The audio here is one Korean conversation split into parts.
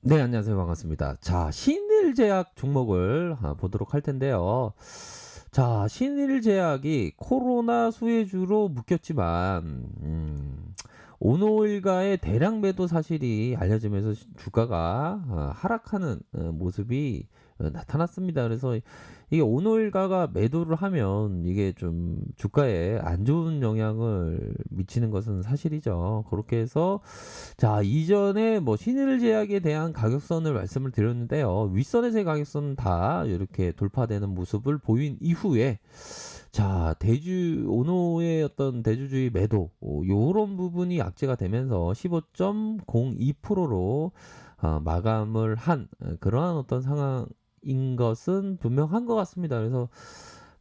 네, 안녕하세요. 반갑습니다. 자, 신일제약 종목을 보도록 할 텐데요. 자, 신일제약이 코로나 수혜주로 묶였지만, 오노일가의 대량 매도 사실이 알려지면서 주가가 하락하는 모습이 나타났습니다. 그래서 이게 오노일가가 매도를 하면 이게 좀 주가에 안 좋은 영향을 미치는 것은 사실이죠. 그렇게 해서 자, 이전에 뭐 신일제약에 대한 가격선을 말씀을 드렸는데요. 윗선에서의 가격선은 다 이렇게 돌파되는 모습을 보인 이후에 자, 오노의 어떤 대주주의 매도 요런 부분이 악재가 되면서 15.02%로 마감을 한 그러한 어떤 상황인 것은 분명한 것 같습니다. 그래서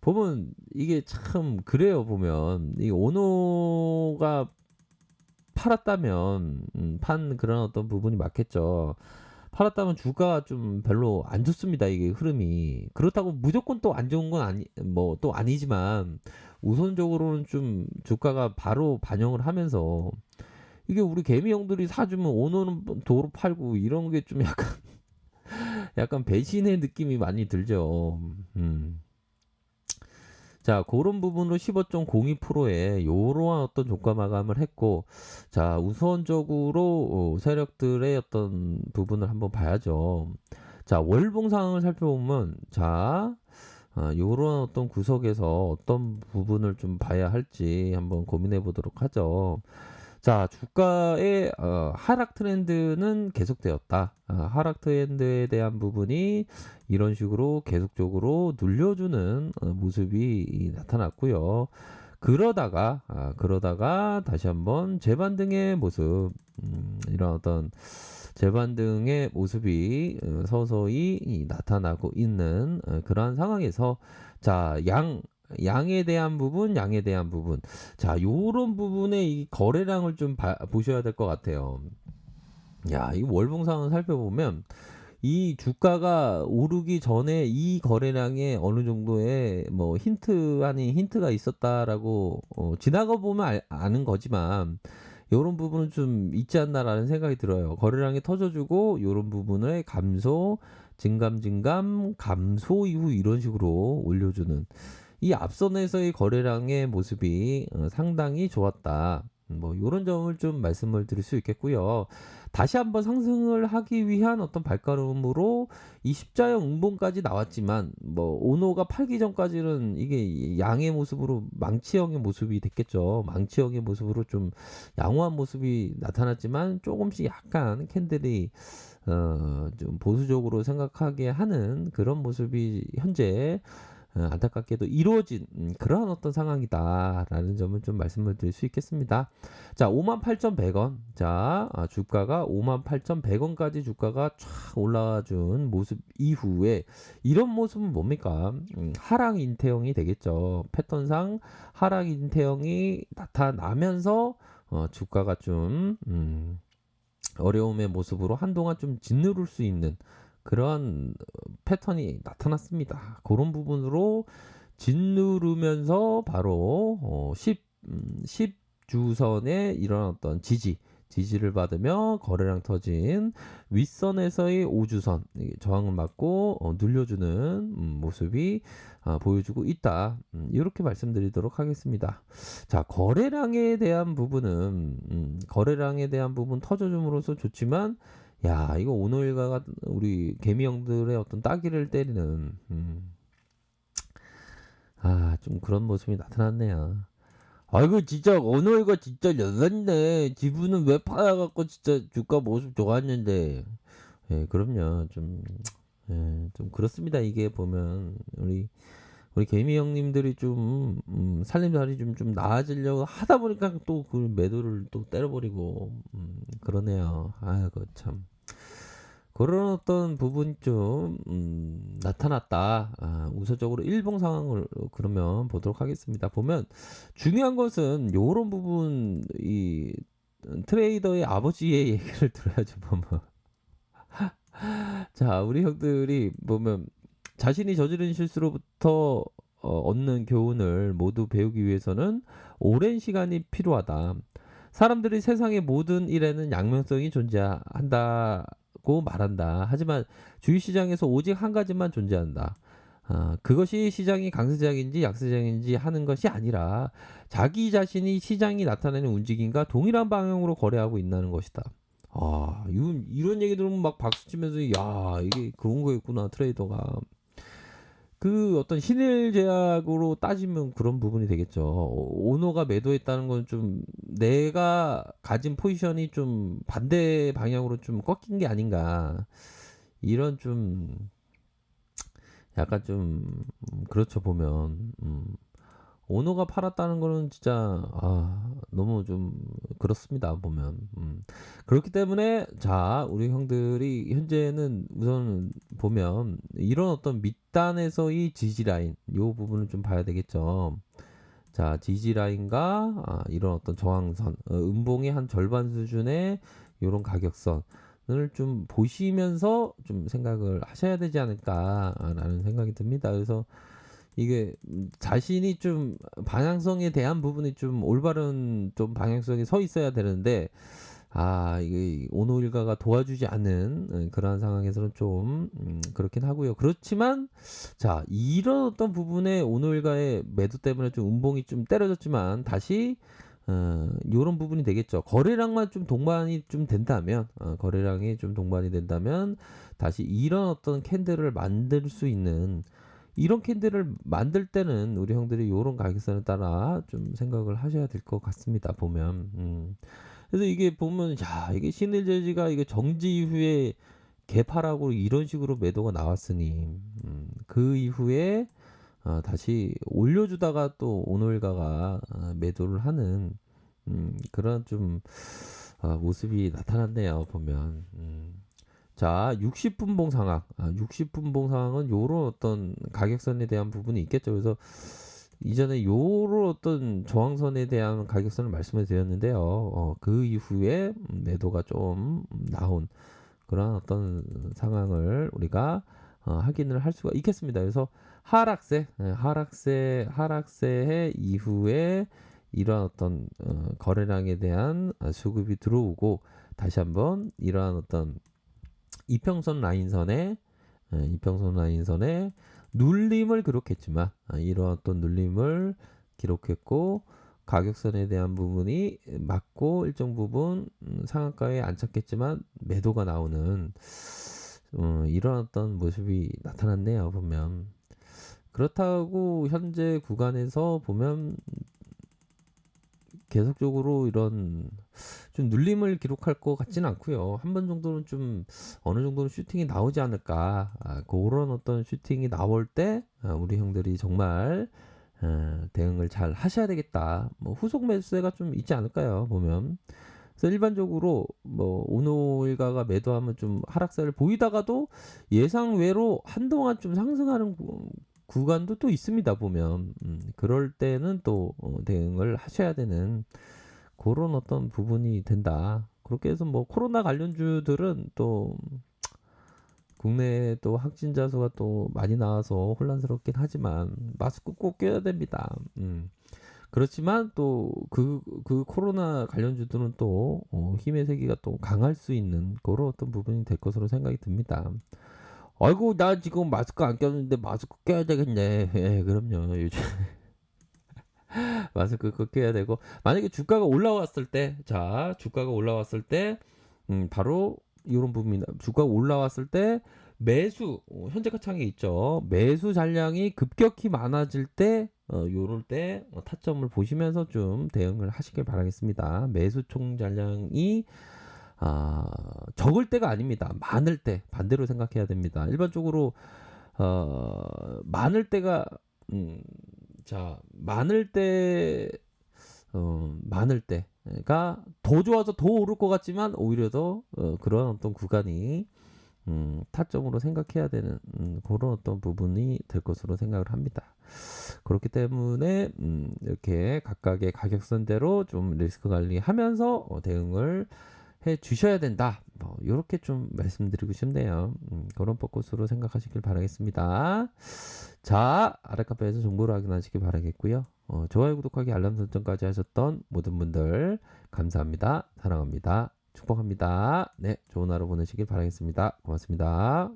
보면 이게 참 그래요. 보면 이 오노가 팔았다면 판 그런 어떤 부분이 맞겠죠. 팔았다면 주가가 좀 별로 안 좋습니다. 이게 흐름이. 그렇다고 무조건 또 안 좋은 건 뭐 또 아니지만 우선적으로는 좀 주가가 바로 반영을 하면서 이게 우리 개미 형들이 사주면 오너는 도로 팔고 이런 게 좀 약간 약간 배신의 느낌이 많이 들죠. 자, 그런 부분으로 15.02%에 요러한 어떤 종가 마감을 했고, 자, 우선적으로 세력들의 어떤 부분을 한번 봐야죠. 자, 월봉 상황을 살펴보면, 자, 요런 어떤 구석에서 어떤 부분을 좀 봐야 할지 한번 고민해 보도록 하죠. 자, 주가의 하락 트렌드는 계속되었다. 하락 트렌드에 대한 부분이 이런 식으로 계속적으로 눌려주는 모습이 나타났고요. 그러다가 다시 한번 재반등의 모습, 이런 어떤 재반등의 모습이 서서히 나타나고 있는 그러한 상황에서 자, 양에 대한 부분. 자, 요런 부분에 이 거래량을 좀 보셔야 될 것 같아요. 야, 이 월봉상을 살펴보면 이 주가가 오르기 전에 이 거래량에 어느 정도의 뭐 힌트 아닌 힌트가 있었다라고 지나가 보면 아는 거지만 요런 부분은 좀 있지 않나라는 생각이 들어요. 거래량이 터져주고 요런 부분을 감소, 증감, 감소 이후 이런 식으로 올려주는 이 앞선에서의 거래량의 모습이 상당히 좋았다. 뭐 이런 점을 좀 말씀을 드릴 수 있겠고요. 다시 한번 상승을 하기 위한 어떤 발걸음으로 이 십자형 음봉까지 나왔지만 뭐 오노가 팔기 전까지는 이게 양의 모습으로 망치형의 모습이 됐겠죠. 망치형의 모습으로 좀 양호한 모습이 나타났지만 조금씩 약간 캔들이 좀 보수적으로 생각하게 하는 그런 모습이 현재 안타깝게도 이루어진 그러한 어떤 상황이다라는 점을 좀 말씀을 드릴 수 있겠습니다. 자, 58,100원. 자, 주가가 58,100원까지 주가가 쫙 올라와 준 모습 이후에 이런 모습은 뭡니까? 하락 인태형이 되겠죠. 패턴상 하락 인태형이 나타나면서 주가가 좀 어려움의 모습으로 한동안 좀 짓누를 수 있는 그러한 패턴이 나타났습니다. 그런 부분으로 짓누르면서 바로 10주선의 이런 어떤 지지를 받으며 거래량 터진 윗선에서의 5주선 저항을 맞고 눌려주는 모습이 보여주고 있다. 이렇게 말씀드리도록 하겠습니다. 자, 거래량에 대한 부분 터져줌으로써 좋지만 야, 이거 오노일가가 우리 개미 형들의 어떤 따기를 때리는 좀 그런 모습이 나타났네요. 아이고 진짜 오노일가 진짜 열받네. 지분은 왜 팔아갖고 진짜 주가 모습 좋았는데. 예, 그럼요. 좀 그렇습니다. 이게 보면 우리 개미 형님들이 좀 살림살이 좀 나아지려고 하다 보니까 또 그 매도를 또 때려버리고 그러네요. 아이고 참. 그런 어떤 부분이 좀 나타났다. 우선적으로 일봉 상황을 그러면 보도록 하겠습니다. 보면 중요한 것은 요런 부분 이 트레이더의 아버지의 얘기를 들어야죠. 보면 자, 우리 형들이 보면 자신이 저지른 실수로부터 얻는 교훈을 모두 배우기 위해서는 오랜 시간이 필요하다. 사람들이 세상의 모든 일에는 양면성이 존재한다고 고 말한다. 하지만 주식시장에서 오직 한 가지만 존재한다. 그것이 시장이 강세장인지 약세장인지 하는 것이 아니라 자기 자신이 시장이 나타내는 움직임과 동일한 방향으로 거래하고 있다는 것이다. 이런 얘기 들으면 막 박수 치면서 야 이게 그런 거였구나 트레이더가. 그 어떤 신일 제약으로 따지면 그런 부분이 되겠죠. 오너가 매도했다는 건 좀 내가 가진 포지션이 좀 반대 방향으로 좀 꺾인 게 아닌가. 이런 좀 약간 좀 그렇죠 보면. 오너가 팔았다는 거는 진짜 너무 좀 그렇습니다 보면. 그렇기 때문에 자 우리 형들이 현재는 우선 보면 이런 어떤 밑단에서의 지지 라인 요 부분을 좀 봐야 되겠죠. 자 지지 라인과 이런 어떤 저항선 음봉의 한 절반 수준의 요런 가격선을 좀 보시면서 좀 생각을 하셔야 되지 않을까라는 생각이 듭니다. 그래서 이게 자신이 좀 방향성에 대한 부분이 좀 올바른 좀 방향성에 서 있어야 되는데 이게 오노 일가가 도와주지 않는 그러한 상황에서는 좀 그렇긴 하고요. 그렇지만 자 이런 어떤 부분에 오노 일가의 매도 때문에 좀 운봉이 좀 때려졌지만 다시 요런 부분이 되겠죠. 거래량만 좀 동반이 좀 된다면 거래량이 좀 동반이 된다면 다시 이런 어떤 캔들을 만들 수 있는 이런 캔들을 만들 때는 우리 형들이 요런 가격선에 따라 좀 생각을 하셔야 될 것 같습니다. 보면. 그래서 이게 보면 이게 신일재지가 이게 정지 이후에 개파라고 이런 식으로 매도가 나왔으니 그 이후에 다시 올려주다가 또 오노일가가 매도를 하는 그런 좀 모습이 나타났네요. 보면. 자, 60분봉 상황. 60분봉 상황은 요런 어떤 가격선에 대한 부분이 있겠죠. 그래서 이전에 요런 어떤 저항선에 대한 가격선을 말씀을 드렸는데요. 그 이후에 매도가 좀 나온 그런 어떤 상황을 우리가 확인을 할 수가 있겠습니다. 그래서 하락세 이후에 이러한 어떤 거래량에 대한 수급이 들어오고 다시 한번 이러한 어떤 이평선 라인선에 눌림을 기록했지만 이러한 어떤 눌림을 기록했고 가격선에 대한 부분이 맞고 일정 부분 상한가에 안착했지만 매도가 나오는 이런 어떤 모습이 나타났네요 보면. 그렇다고 현재 구간에서 보면 계속적으로 이런 좀 눌림을 기록할 것 같지는 않고요. 한 번 정도는 좀 어느 정도는 슈팅이 나오지 않을까. 그런 어떤 슈팅이 나올 때 우리 형들이 정말 대응을 잘 하셔야 되겠다. 뭐 후속 매수세가 좀 있지 않을까요? 보면. 그래서 일반적으로 뭐 오노일가가 매도하면 좀 하락세를 보이다가도 예상 외로 한동안 좀 상승하는 구간도 또 있습니다. 보면 그럴 때는 또 대응을 하셔야 되는 그런 어떤 부분이 된다. 그렇게 해서 뭐 코로나 관련주들은 또 국내에 또 확진자 수가 또 많이 나와서 혼란스럽긴 하지만 마스크 꼭 껴야 됩니다. 그렇지만 또 그 코로나 관련주들은 또 힘의 세기가 또 강할 수 있는 그런 어떤 부분이 될 것으로 생각이 듭니다. 아이고 나 지금 마스크 안 꼈는데 마스크 껴야 되겠네. 예, 그럼요. 요즘 마스크 꼭 껴야 되고 만약에 주가가 올라왔을 때, 자 주가가 올라왔을 때, 바로 이런 부분이다. 주가가 올라왔을 때 매수 현재가 창에 있죠. 매수 잔량이 급격히 많아질 때, 요럴 때 타점을 보시면서 좀 대응을 하시길 바라겠습니다. 매수 총 잔량이 적을 때가 아닙니다. 많을 때 반대로 생각해야 됩니다. 일반적으로 많을 때가 많을 때가 더 좋아서 더 오를 것 같지만 오히려 더 그런 어떤 구간이 타점으로 생각해야 되는 그런 어떤 부분이 될 것으로 생각을 합니다. 그렇기 때문에 이렇게 각각의 가격선대로 좀 리스크 관리하면서 대응을 해 주셔야 된다. 뭐 이렇게 좀 말씀드리고 싶네요. 그런 포커스로 생각하시길 바라겠습니다. 자, 아랫카페에서 정보를 확인하시길 바라겠고요. 좋아요, 구독하기, 알람 설정까지 하셨던 모든 분들 감사합니다. 사랑합니다. 축복합니다. 네, 좋은 하루 보내시길 바라겠습니다. 고맙습니다.